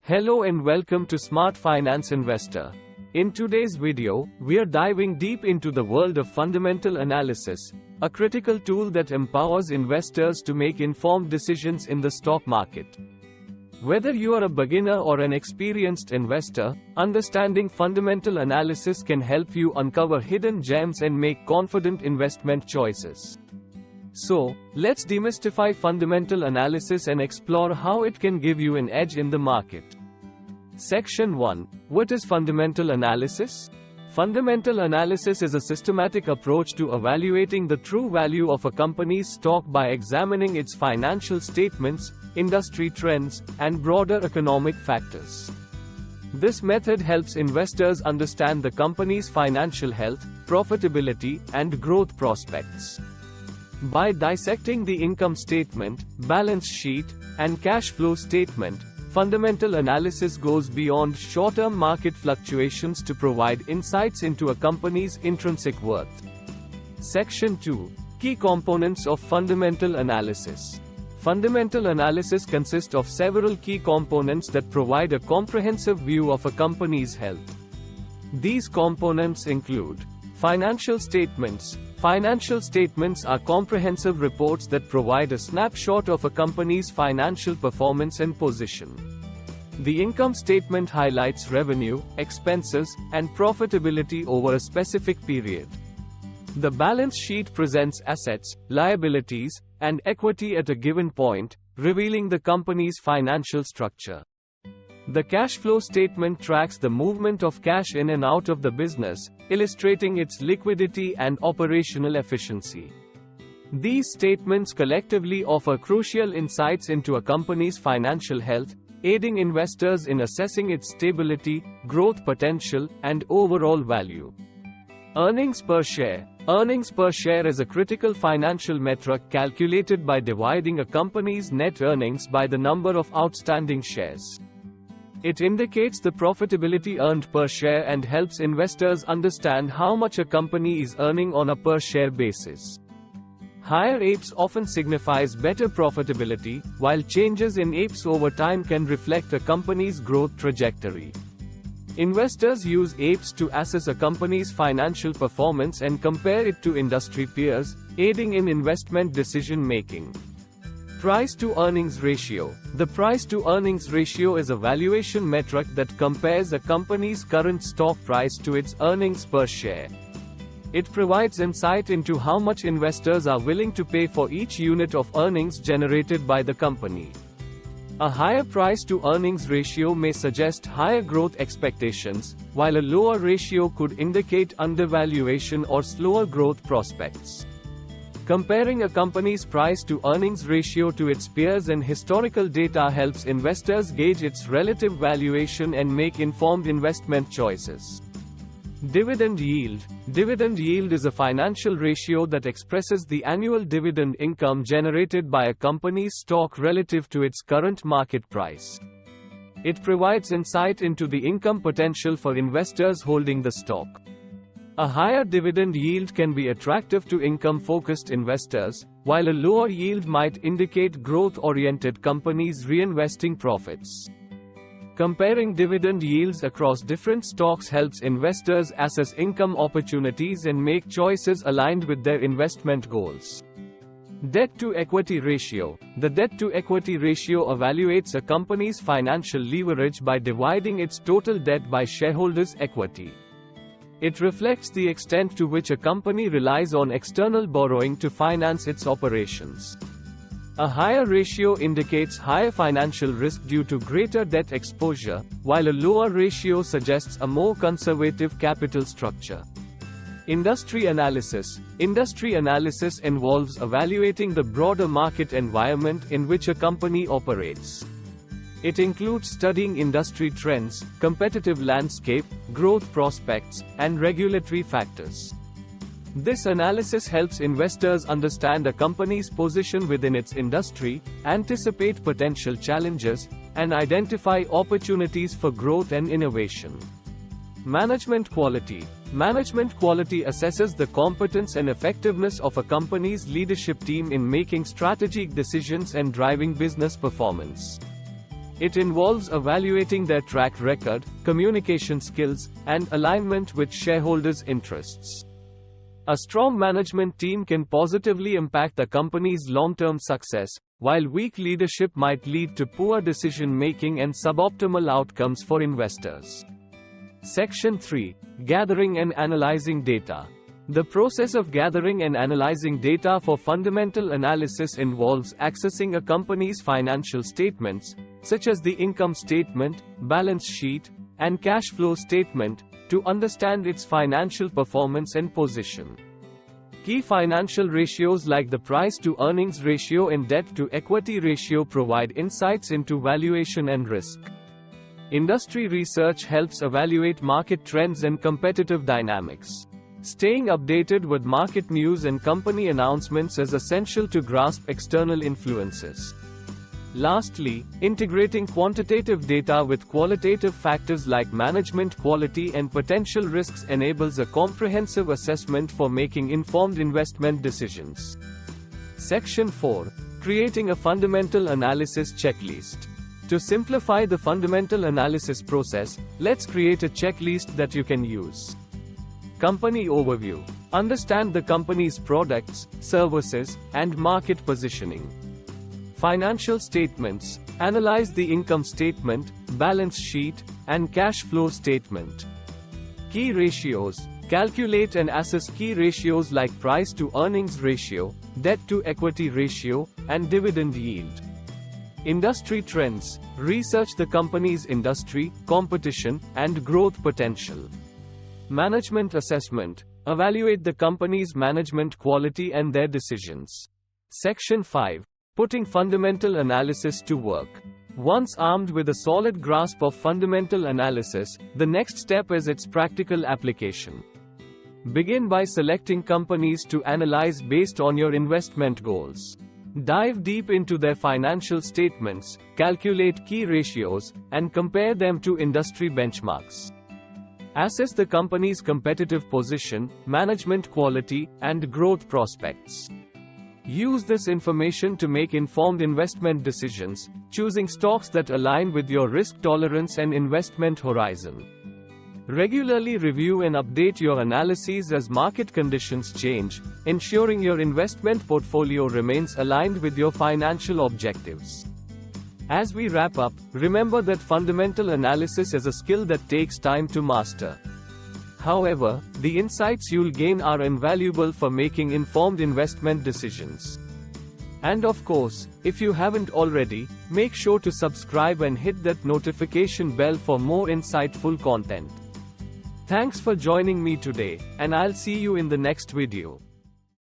Hello and welcome to Smart Finance Investor. In today's video, we are diving deep into the world of fundamental analysis, a critical tool that empowers investors to make informed decisions in the stock market. Whether you are a beginner or an experienced investor, understanding fundamental analysis can help you uncover hidden gems and make confident investment choices. So, let's demystify fundamental analysis and explore how it can give you an edge in the market. Section 1. What is fundamental analysis? Fundamental analysis is a systematic approach to evaluating the true value of a company's stock by examining its financial statements, industry trends, and broader economic factors. This method helps investors understand the company's financial health, profitability, and growth prospects. By dissecting the income statement, balance sheet, and cash flow statement, fundamental analysis goes beyond short-term market fluctuations to provide insights into a company's intrinsic worth. Section 2. Key components of fundamental analysis. Fundamental analysis consists of several key components that provide a comprehensive view of a company's health. These components include financial statements. Financial statements are comprehensive reports that provide a snapshot of a company's financial performance and position. The income statement highlights revenue, expenses, and profitability over a specific period. The balance sheet presents assets, liabilities, and equity at a given point, revealing the company's financial structure. The cash flow statement tracks the movement of cash in and out of the business, illustrating its liquidity and operational efficiency. These statements collectively offer crucial insights into a company's financial health, aiding investors in assessing its stability, growth potential, and overall value. Earnings per share. Earnings per share is a critical financial metric calculated by dividing a company's net earnings by the number of outstanding shares. It indicates the profitability earned per share and helps investors understand how much a company is earning on a per-share basis. Higher APES often signifies better profitability, while changes in APES over time can reflect a company's growth trajectory. Investors use APES to assess a company's financial performance and compare it to industry peers, aiding in investment decision-making. Price-to-earnings ratio. The price-to-earnings ratio is a valuation metric that compares a company's current stock price to its earnings per share. It provides insight into how much investors are willing to pay for each unit of earnings generated by the company. A higher price-to-earnings ratio may suggest higher growth expectations, while a lower ratio could indicate undervaluation or slower growth prospects. Comparing a company's price-to-earnings ratio to its peers and historical data helps investors gauge its relative valuation and make informed investment choices. Dividend yield. Dividend yield is a financial ratio that expresses the annual dividend income generated by a company's stock relative to its current market price. It provides insight into the income potential for investors holding the stock. A higher dividend yield can be attractive to income-focused investors, while a lower yield might indicate growth-oriented companies reinvesting profits. Comparing dividend yields across different stocks helps investors assess income opportunities and make choices aligned with their investment goals. Debt-to-equity ratio. The debt-to-equity ratio evaluates a company's financial leverage by dividing its total debt by shareholders' equity. It reflects the extent to which a company relies on external borrowing to finance its operations. A higher ratio indicates higher financial risk due to greater debt exposure, while a lower ratio suggests a more conservative capital structure. Industry analysis. Industry analysis involves evaluating the broader market environment in which a company operates. It includes studying industry trends, competitive landscape, growth prospects, and regulatory factors. This analysis helps investors understand a company's position within its industry, anticipate potential challenges, and identify opportunities for growth and innovation. Management quality. Management quality assesses the competence and effectiveness of a company's leadership team in making strategic decisions and driving business performance. It involves evaluating their track record, communication skills, and alignment with shareholders' interests. A strong management team can positively impact the company's long-term success, while weak leadership might lead to poor decision-making and suboptimal outcomes for investors. Section 3. Gathering and analyzing data. The process of gathering and analyzing data for fundamental analysis involves accessing a company's financial statements, such as the income statement, balance sheet, and cash flow statement, to understand its financial performance and position. Key financial ratios like the price-to-earnings ratio and debt-to-equity ratio provide insights into valuation and risk. Industry research helps evaluate market trends and competitive dynamics. Staying updated with market news and company announcements is essential to grasp external influences. Lastly, integrating quantitative data with qualitative factors like management quality and potential risks enables a comprehensive assessment for making informed investment decisions. Section 4. Creating a fundamental analysis checklist. To simplify the fundamental analysis process, let's create a checklist that you can use. Company overview. Understand the company's products, services, and market positioning. Financial statements. Analyze the income statement, balance sheet, and cash flow statement. Key ratios. Calculate and assess key ratios like price-to-earnings ratio, debt-to-equity ratio, and dividend yield. Industry trends. Research the company's industry, competition, and growth potential. Management assessment. Evaluate the company's management quality and their decisions. Section 5. Putting fundamental analysis to work. Once armed with a solid grasp of fundamental analysis, the next step is its practical application. Begin by selecting companies to analyze based on your investment goals. Dive deep into their financial statements, calculate key ratios, and compare them to industry benchmarks. Assess the company's competitive position, management quality, and growth prospects. Use this information to make informed investment decisions, choosing stocks that align with your risk tolerance and investment horizon. Regularly review and update your analyses as market conditions change, ensuring your investment portfolio remains aligned with your financial objectives. As we wrap up, remember that fundamental analysis is a skill that takes time to master. However, the insights you'll gain are invaluable for making informed investment decisions. And of course, if you haven't already, make sure to subscribe and hit that notification bell for more insightful content. Thanks for joining me today, and I'll see you in the next video.